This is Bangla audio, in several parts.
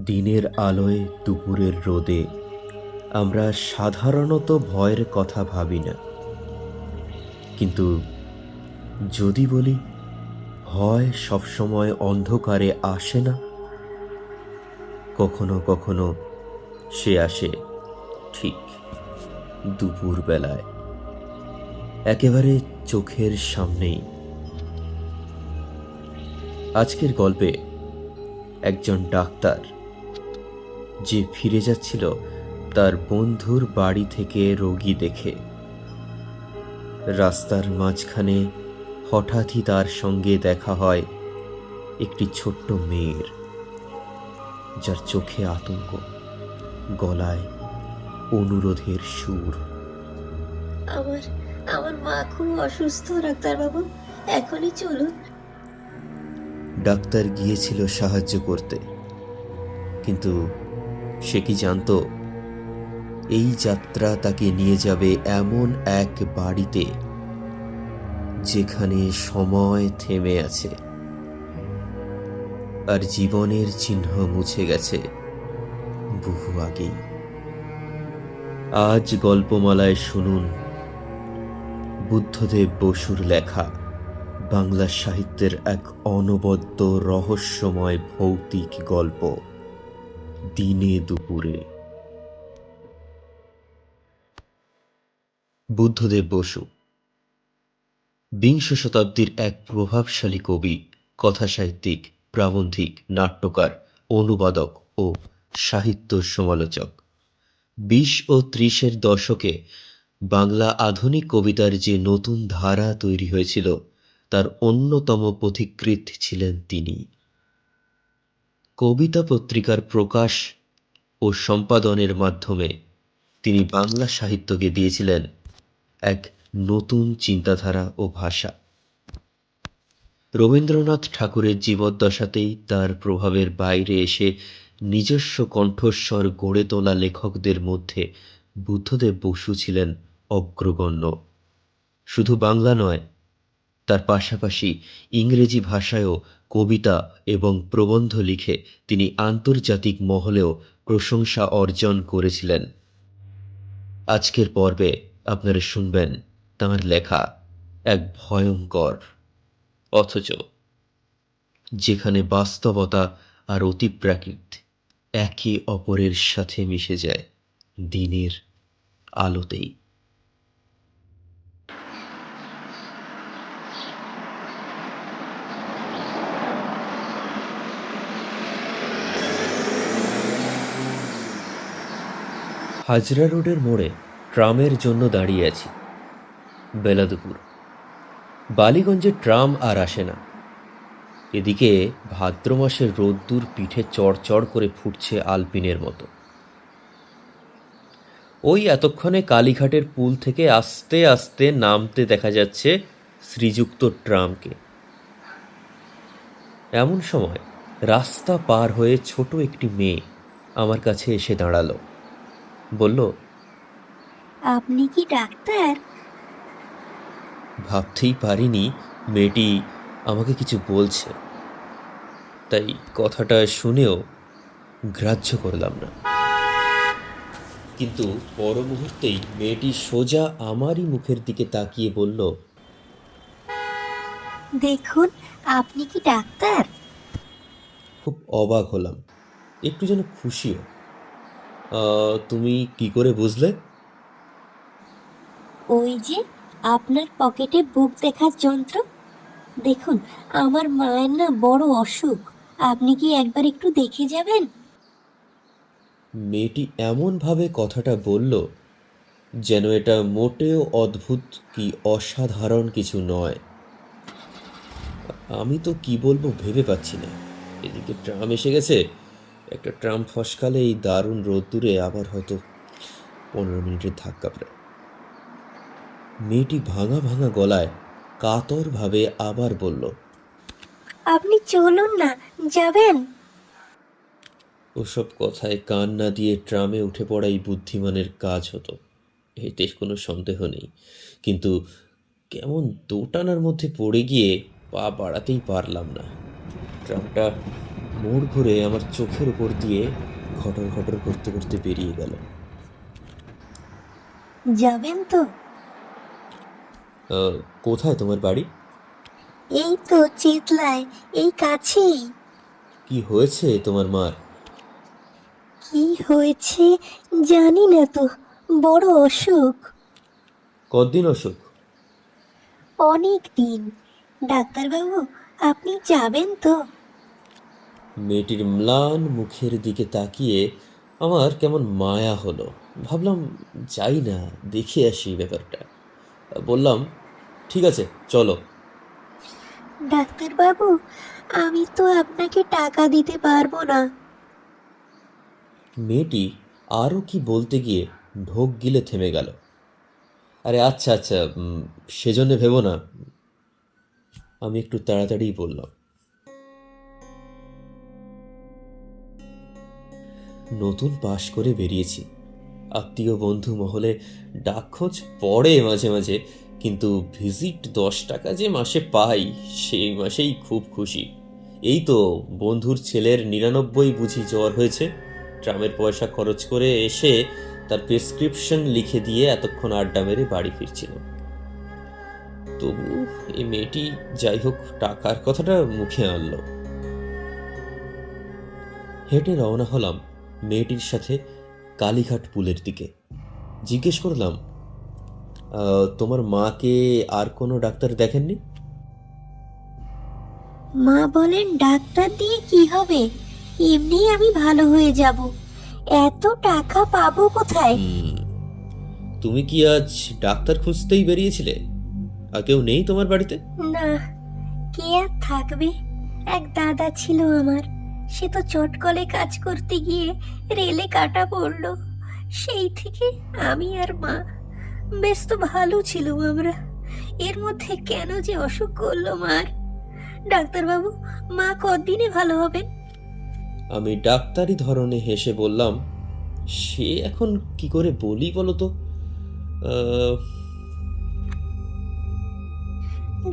দিনের আলোয় দুপুরের রোদে আমরা সাধারণত ভয়ের কথা ভাবি না, কিন্তু যদি বলি ভয় সবসময় অন্ধকারে আসে না, কখনো কখনো সে আসে ঠিক দুপুর বেলায়, একেবারে চোখের সামনেই। আজকের গল্পে একজন ডাক্তার যে ফিরে যাচ্ছিল তার বন্ধুর বাড়ি থেকে রোগী দেখে, রাস্তার মাঝখানে হঠাৎই তার সঙ্গে দেখা হয় একটি ছোট্ট মেয়ের, যার চোখে আতঙ্ক, গলায় অনুরোধের সুর। আমার আমার মা খুব অসুস্থ ডাক্তারবাবু, এখনই চলুন। ডাক্তার গিয়েছিল সাহায্য করতে, কিন্তু সে কি জানতো এই যাত্রা তাকে নিয়ে যাবে এমন এক বাড়িতে যেখানে সময় থেমে আছে আর জীবনের চিহ্ন মুছে গেছে বহু আগেই। আজ গল্পমালায় শুনুন বুদ্ধদেব বসুর লেখা বাংলা সাহিত্যের এক অনবদ্য রহস্যময় ভৌতিক গল্প, দিনে দুপুরে। বুদ্ধদেব বসু বিংশ শতাব্দীর এক প্রভাবশালী কবি, কথাসাহিত্যিক, প্রাবন্ধিক, নাট্যকার, অনুবাদক ও সাহিত্য সমালোচক। 20 ও 30-এর দশকে বাংলা আধুনিক কবিতার যে নতুন ধারা তৈরি হয়েছিল তার অন্যতম পথিকৃৎ ছিলেন তিনি। কবিতা পত্রিকার প্রকাশ ও সম্পাদনের মাধ্যমে তিনি বাংলা সাহিত্যকে দিয়েছিলেন এক নতুন চিন্তাধারা ও ভাষা। রবীন্দ্রনাথ ঠাকুরের জীবদ্দশাতেই তার প্রভাবের বাইরে এসে নিজস্ব কণ্ঠস্বর গড়ে তোলা লেখকদের মধ্যে বুদ্ধদেব বসু ছিলেন অগ্রগণ্য। শুধু বাংলা নয়, তার পাশাপাশি ইংরেজি ভাষায়ও কবিতা এবং প্রবন্ধ লিখে তিনি আন্তর্জাতিক মহলেও প্রশংসা অর্জন করেছিলেন। আজকের পর্বে আপনারা শুনবেন তাঁর লেখা এক ভয়ঙ্কর, অথচ যেখানে বাস্তবতা আর অতিপ্রাকৃত একে অপরের সাথে মিশে যায় দিনের আলোতেই। হাজরা রোডের মোড়ে ট্রামের জন্য দাঁড়িয়ে আছি। বেলা দুপুর, বালিগঞ্জে ট্রাম আর আসে না। এদিকে ভাদ্র মাসের রোদ্দুর পিঠে চড়চড় করে ফুটছে আলপিনের মতো। ওই এতক্ষণে কালীঘাটের পুল থেকে আস্তে আস্তে নামতে দেখা যাচ্ছে শ্রীযুক্ত ট্রামকে। এমন সময় রাস্তা পার হয়ে ছোট একটি মেয়ে আমার কাছে এসে দাঁড়ালো, বলল, আপনি কি ডাক্তার? ভাবতেই পারিনি মেয়েটি আমাকে কিছু বলছে, তাই কথাটা শুনেও গ্রাহ্য করলাম না। কিন্তু পর মুহূর্তেই মেয়েটি সোজা আমারই মুখের দিকে তাকিয়ে বলল, দেখুন, আপনি কি ডাক্তার? খুব অবাক হলাম, একটু যেন খুশিও। তুমি কি করে বুঝলে? ওই যে আপনার পকেটে বুক দেখার যন্ত্র, দেখুন, আমার মায়ের না বড় অসুখ, আপনি কি একবার একটু দেখে যাবেন? মেয়েটি এমনভাবে কথাটা বলল যেন এটা মোটেও অদ্ভুত কি অসাধারণ কিছু নয়। আমি তো কি বলবো ভেবে পাচ্ছি না। এদিকে ট্রাম এসে গেছে, একটা ট্রাম ফসকালে এই দারুণ রোদ্দুরে আবার হয়তো 15 মিনিটের ধাক্কা প্রায়। মেয়েটি ভাঙা ভাঙা গলায় কাতরভাবে আবার বলল, আপনি চলুন না, যাবেন? ওসব কথায় কান না দিয়ে ট্রামে উঠে পড়াই বুদ্ধিমানের কাজ হতো, এতে কোনো সন্দেহ নেই। কিন্তু কেমন দোটানার মধ্যে পড়ে গিয়ে পা বাড়াতেই পারলাম না। ট্রামটা মোড় ঘুরে আমার চোখের উপর দিয়ে ঘটর ঘটর করতে করতে বেরিয়ে গেল। যাবেন তো? কোথায় তোমার বাড়ি? এই তো চেতলায়, এই কাছেই। কি হয়েছে তোমার মার? কি হয়েছে জানি না তো, বড় অসুখ। কতদিন অসুখ? অনেক দিন। ডাক্তারবাবু, আপনি যাবেন তো? মেয়েটির ম্লান মুখের দিকে তাকিয়ে আমার কেমন মায়া হলো। ভাবলাম যাই না, দেখে আসি ব্যাপারটা। বললাম, ঠিক আছে চলো। ডাক্তারবাবু, আমি তো আপনাকে টাকা দিতে পারবো না। মেয়েটি আরও কি বলতে গিয়ে ঢোক গিলে থেমে গেল। আরে আচ্ছা আচ্ছা, সেজন্য ভেবো না। আমি একটু তাড়াতাড়ি বললাম। নতুন পাশ করে বেরিয়েছি। আত্মীয় বন্ধু মহলে ডাকখোঁজ পড়ে মাঝে মাঝে, কিন্তু ভিজিট 10 টাকা যে মাসে পাই সেই মাসেই খুব খুশি। এই তো বন্ধুর ছেলের 99 বুঝি জ্বর হয়েছে, ট্রামের পয়সা খরচ করে এসে তার প্রেসক্রিপশন লিখে দিয়ে এতক্ষণ আড্ডা মেরে বাড়ি ফিরছিলাম। তবু এই মেয়েটি যাই হোক টাকার কথাটা মুখে আনলো। হেঁটে রওনা হলাম মেয়েটির সাথে কালীঘাট পুলের দিকে। জিজ্ঞেস করলাম, তোমার মাকে আর কোনো ডাক্তার দেখেননি? মা বলেন ডাক্তার দিয়ে কি হবে, এমনি আমি ভালো হয়ে যাব। এত টাকা পাবো কোথায়? তুমি কি আজ ডাক্তার খুঁজতেই বেরিয়েছিলে? আর কেউ নেই তোমার বাড়িতে? না, কে আর থাকবে। এক দাদা ছিল আমার, সে তো চটকলে কাজ করতে গিয়ে রেলে কাটা পড়লো। সেই থেকে আমি আর মা বেশ তো ভালো ছিলাম আমরা। এর মধ্যে কেন যে অসুখ করলো মার। ডাক্তারবাবু, মা কতদিনে ভালো হবেন? আমি ডাক্তারি ধরনে হেসে বললাম, সে এখন কি করে বলি বলো তো।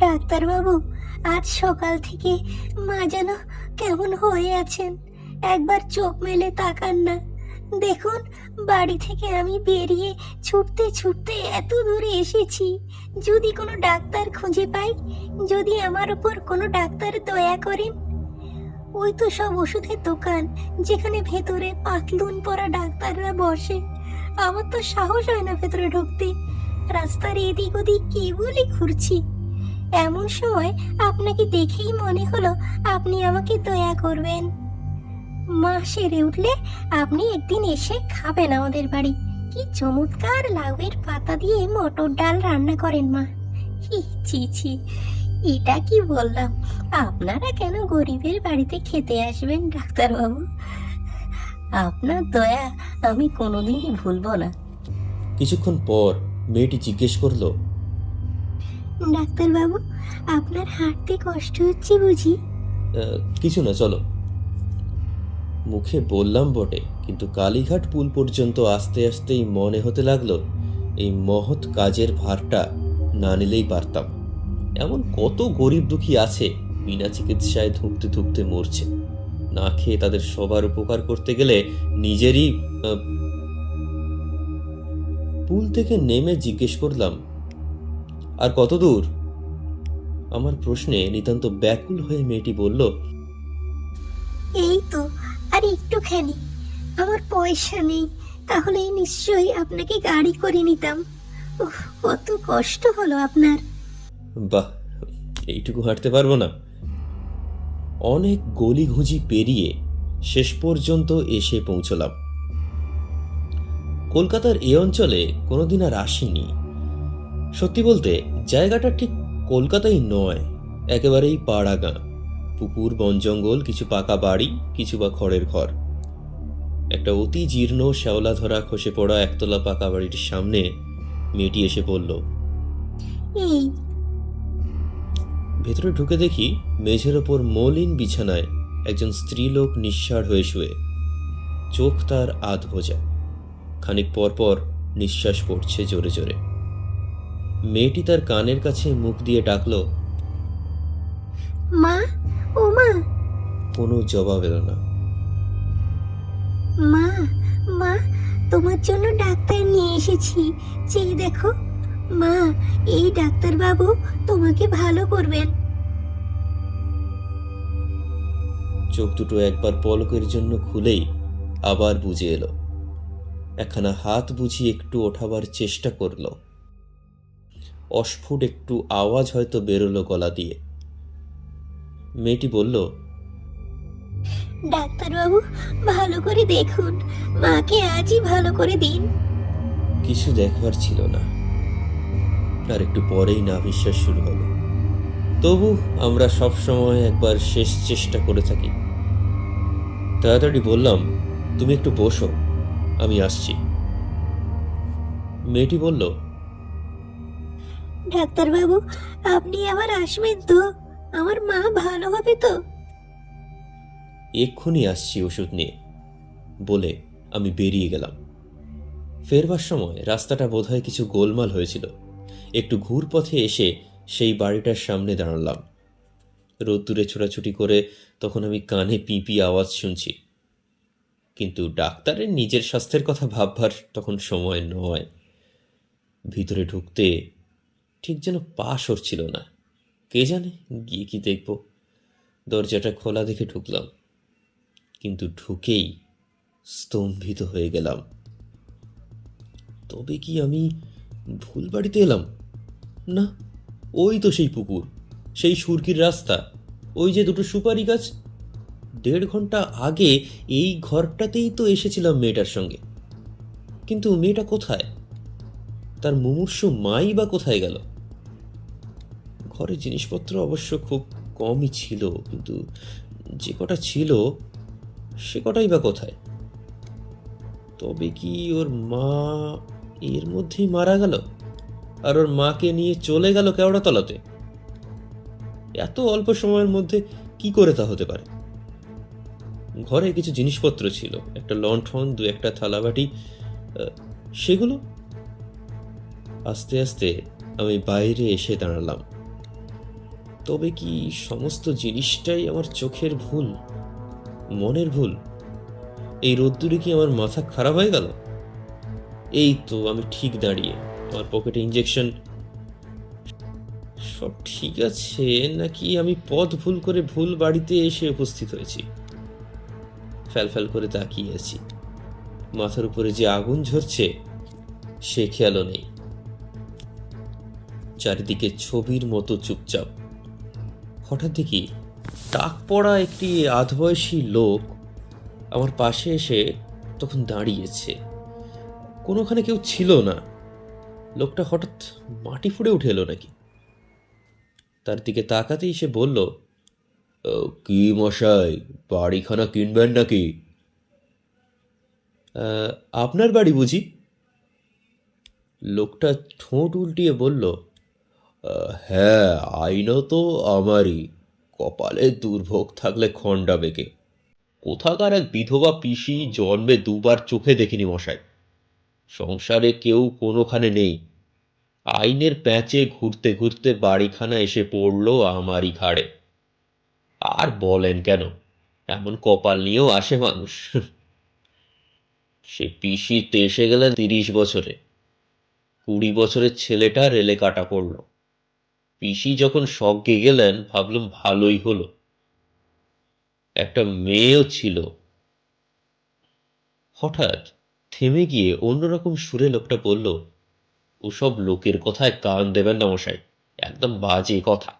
ডাক্তারবাবু, আজ সকাল থেকে মা যেন কেমন হয়ে আছেন। একবার চোখ মেলে তাকান না। দেখুন, বাড়ি থেকে আমি বেরিয়ে ছুটতে ছুটতে এত দূরে এসেছি। যদি কোনো ডাক্তার খুঁজে পাই, যদি আমার উপর কোনো ডাক্তার দয়া করেন। ওই তো সব ওষুধের দোকান, যেখানে ভেতরে পাতলুন পরা ডাক্তাররা বসে। আমার তো সাহস হয় না ভেতরে ঢুকতে। রাস্তার এদিক ওদিক কেবলই ঘুরছি। এমন সময় আপনাকে দেখেই মনে হলো আপনি আমাকে দয়া করবেন। মা সেরে উঠলে আপনি একদিন এসে খাবেন আমাদের বাড়ি। কি চমৎকার লাউয়ের পাতা দিয়ে মটর ডাল রান্না করেন মা। ছি ছি, এটা কি বললাম? আপনারা কেন গরিবের বাড়িতে খেতে আসবেন ডাক্তারবাবু? আপনার দয়া আমি কোনোদিনই ভুলবো না। কিছুক্ষণ পর মেয়েটি জিজ্ঞেস করলো, ডাক্তারবাবু, আপনার হাঁটতে কষ্ট হচ্ছে বুঝি? কিছু না, চলো। মুখে বললাম বটে, কিন্তু কালীঘাট পুল পর্যন্ত আস্তে আস্তেই মনে হতে লাগলো এই মহৎ কাজের ভারটা না নিলেই পারতাম। এমন কত গরিব দুঃখী আছে বিনা চিকিৎসায় ধুঁকতে ধুঁকতে মরছে। না খেয়ে তাদের সবার উপকার করতে গেলে নিজেরই পুল থেকে নেমে জিজ্ঞেস করলাম, আর কত দূর? আমার প্রশ্নে নিতান্ত ব্যাকুল হয়ে মেয়েটি বলল, এই তো আর একটুখানি। আমার পয়সা নেই, তাহলে নিশ্চয়ই আপনাকে গাড়ি করে নিতাম। উফ, কত কষ্ট হলো আপনার। বাহ, এইটুকু হাঁটতে পারবো না? অনেক গলিঘুঁজি পেরিয়ে শেষ পর্যন্ত এসে পৌঁছলাম। কলকাতার এই অঞ্চলে কোনোদিন আর আসিনি। সত্যি বলতে জায়গাটা ঠিক কলকাতাই নয়, একেবারেই পাড়া গাঁ। পুকুর, বন জঙ্গল, কিছু পাকা বাড়ি, কিছু বা খড়ের ঘর। একটা অতি জীর্ণ শ্যাওলা ধরা খসে পড়া একতলা পাকা বাড়ির সামনে মেয়েটি এসে বলল। এই ভেতরে ঢুকে দেখি মেঝের ওপর মলিন বিছানায় একজন স্ত্রীলোক নিঃসাড় হয়ে শুয়ে। চোখ তার আধ ভোজা, খানিক পর পর নিঃশ্বাস পড়ছে জোরে জোরে। মেয়েটি তার কানের কাছে মুখ দিয়ে ডাকলো, মা, ও মা, কোনো জবাব এলো না। মা, মা, তোমার জন্য ডাক্তার নিয়ে এসেছি, চেয়ে দেখো। মা, এই ডাক্তারবাবু তোমাকে ভালো করবেন। চোখ দুটো একবার পলকের জন্য খুলেই আবার বুজে এলো। একখানা হাত বুঝিয়ে একটু ওঠাবার চেষ্টা করলো। অস্ফুট একটু আওয়াজ হয়তো বেরোলো গলা দিয়ে। মেয়েটি বলল, ডাক্তারবাবু, ভালো করে দেখুন, মাকে আজই ভালো করে দিন। কিছু দেখবার ছিল না, আর একটু পরেই না বিশ্বাস শুরু হবে। তবু আমরা সব সময় একবার শেষ চেষ্টা করে থাকি। তাড়াতাড়ি বললাম, তুমি একটু বসো, আমি আসছি। মেয়েটি বলল, ডাক্তারবাবু, আপনি আবার আসবেন তো? আমার মা ভালো হবে তো? এক্ষুনি আসছি ওষুধ নিয়ে, বলে আমি বেরিয়ে গেলাম। ফেরবার সময় রাস্তাটা বোধহয় কিছু গোলমাল হয়েছিল। একটু ঘুর পথে এসে সেই বাড়িটার সামনে দাঁড়ালাম। রোদ্দুরে ছোটাছুটি করে তখন আমি কানে পিঁপি আওয়াজ শুনছি, কিন্তু ডাক্তারের নিজের স্বাস্থ্যের কথা ভাববার তখন সময় নয়। ভিতরে ঢুকতে ঠিক যেন পা সরছিল না। কে জানে, গিয়ে কি দেখব। দরজাটা খোলা দেখে ঢুকলাম, কিন্তু ঢুকেই স্তম্ভিত হয়ে গেলাম। তবে কি আমি ভুল বাড়িতে এলাম? না, ওই তো সেই পুকুর, সেই সুরকির রাস্তা, ওই যে দুটো সুপারি গাছ। 1.5 ঘন্টা আগে এই ঘরটাতেই তো এসেছিলাম মেয়েটার সঙ্গে। কিন্তু মেয়েটা কোথায়? তার মুমূর্ষু মাই বা কোথায় গেল? ঘরে জিনিসপত্র অবশ্য খুব কমই ছিল, কিন্তু যে কটা ছিল সে কটাই বা কোথায়? তবে কি ওর মা এর মধ্যেই মারা গেল, আর ওর মাকে নিয়ে চলে গেল কেওড়াতলাতে? এত অল্প সময়ের মধ্যে কি করে তা হতে পারে? ঘরে কিছু জিনিসপত্র ছিল, একটা লণ্ঠন, 2-1টা থালাবাটি, সেগুলো। আস্তে আস্তে আমি বাইরে এসে দাঁড়ালাম। তবে কি সমস্ত জিনিসটাই আমার চোখের ভুল, মনের ভুল? এই রোদ্দুরে কি আমার মাথা খারাপ হয়ে গেল? এই তো আমি ঠিক দাঁড়িয়ে, আমার পকেটে ইঞ্জেকশন। সব ঠিক আছে নাকি আমি পথ ভুল করে ভুল বাড়িতে এসে উপস্থিত হয়েছি? ফ্যাল করে তাকিয়ে আছি। মাথার উপরে যে আগুন ঝরছে সে খেয়ালও নেই। চারিদিকে ছবির মতো চুপচাপ। হঠাৎ দেখি টাক পড়া একটি আধবয়সী লোক আমার পাশে এসে তখন দাঁড়িয়েছে। কোনোখানে কেউ ছিল না। লোকটা হঠাৎ মাটি ফুঁড়ে উঠে এলো নাকি। তার দিকে তাকাতেই সে বলল, কি মশাই, বাড়িখানা কিনবেন নাকি? আপনার বাড়ি বুঝি? লোকটা ঠোঁট উল্টিয়ে বলল, হ্যাঁ, আইনত আমারই। কপালে দুর্ভোগ থাকলে খণ্ডা বেঁকে। কোথাকার এক বিধবা পিসি, জন্মে 2বার চোখে দেখিনি মশাই। সংসারে কেউ কোনোখানে নেই। আইনের প্যাঁচে ঘুরতে ঘুরতে বাড়িখানা এসে পড়ল আমারই ঘাড়ে। আর বলেন কেন, এমন কপাল নিয়েও আসে মানুষ। সে পিসি এসে গেলেন 30 বছরে। 20 বছরের ছেলেটা রেলে কাটা পড়ল। পিসি যখন স্বর্গে গেলেন ভাবলাম ভালোই হলো, একটা মেয়েও ছিল। হঠাৎ থেমে গিয়ে অন্যরকম সুরে লোকটা বলল, ওসব লোকের কথায় কান দেবেন না মশাই, একদম বাজে কথা।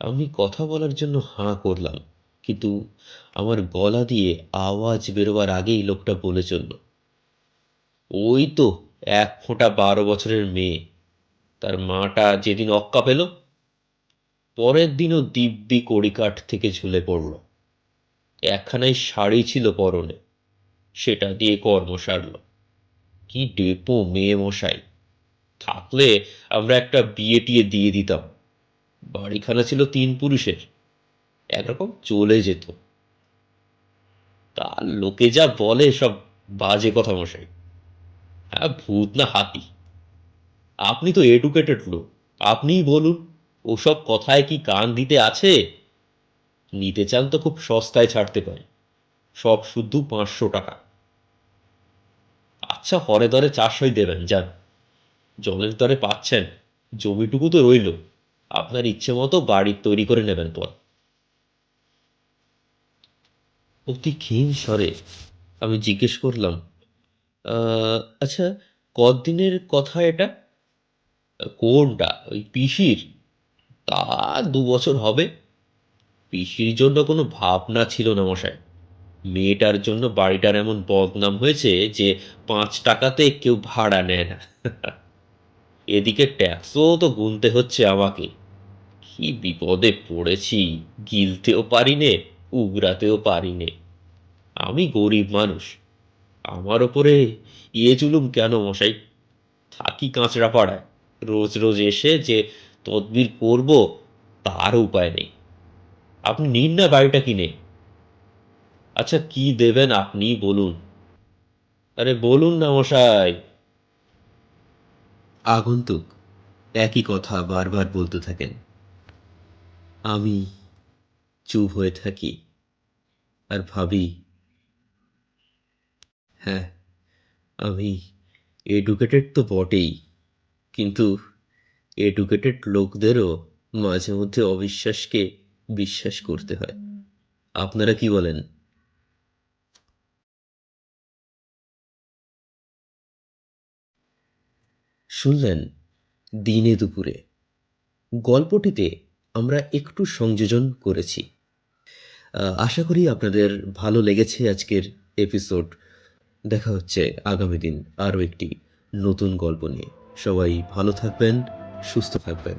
আমি কথা বলার জন্য হাঁ করলাম, কিন্তু আমার গলা দিয়ে আওয়াজ বেরোবার আগেই লোকটা বলে চলল, ওই তো 1 ফোঁটা 12 বছরের মেয়ে, তার মাটা যেদিন অক্কা পেল, পরের দিনও দিব্যি কড়িকাঠ থেকে ঝুলে পড়ল। একখানাই শাড়ি ছিল পরনে, সেটা দিয়ে কর্ম সারল। কি ডেপো মেয়ে মশাই! থাকলে আমরা একটা বিয়ে টিয়ে দিয়ে দিতাম। বাড়িখানা ছিল 3 পুরুষের, একরকম চলে যেত। তার লোকে যা বলে সব বাজে কথা মশাই। হ্যাঁ, ভূত না হাতি? আপনি তো এডুকেটেড লোক, আপনিই বলুন, ওসব কথায় কি কান দিতে আছে? নিতে চান তো খুব সস্তায় ছাড়তে পারি, সব শুদ্ধ 500 টাকা। আচ্ছা, হরে দরে 400ই দেবেন, যান। জলের দরে পাচ্ছেন, জমিটুকু তো রইল, আপনার ইচ্ছে মতো বাড়ি তৈরি করে নেবেন পর। অতি ক্ষীণ স্বরে আমি জিজ্ঞেস করলাম, আচ্ছা, কতদিনের কথা এটা? কোনটা, ওই পিসির? তা 2 বছর হবে। পিসির জন্য কোনো ভাবনা ছিল না মশাই। মেয়েটার জন্য বাড়িটার এমন বদনাম হয়েছে যে 5 টাকাতে কেউ ভাড়া নেয় না। এদিকে ট্যাক্সও তো গুনতে হচ্ছে আমাকে। কি বিপদে পড়েছি, গিলতেও পারি নে, উগরাতেও পারি নে। আমি গরিব মানুষ, আমার ওপরে জুলুম কেন মশাই? থাকি কাঁচরা পাড়ায়, রোজ রোজ এসে যে তদবির করব তার উপায় নেই। আপনি নিন না বাড়িটা কিনে। আচ্ছা, কি দেবেন আপনি বলুন? আরে বলুন না মশাই। আগন্তুক একই কথা বারবার বলতে থাকেন। আমি চুপ হয়ে থাকি আর ভাবি, হ্যাঁ, আমি এডুকেটেড তো বটেই, কিন্তু এডুকেটেড লোকদেরও মাঝে মধ্যে অবিশ্বাসকে বিশ্বাস করতে হয়। আপনারা কি বলেন? শুনলেন দিনে দুপুরে, গল্পটিতে আমরা একটু সংযোজন করেছি। আশা করি আপনাদের ভালো লেগেছে আজকের এপিসোড। দেখা হচ্ছে আগামী দিন আরও একটি নতুন গল্প নিয়ে। সবাই ভালো থাকবেন, সুস্থ থাকবেন।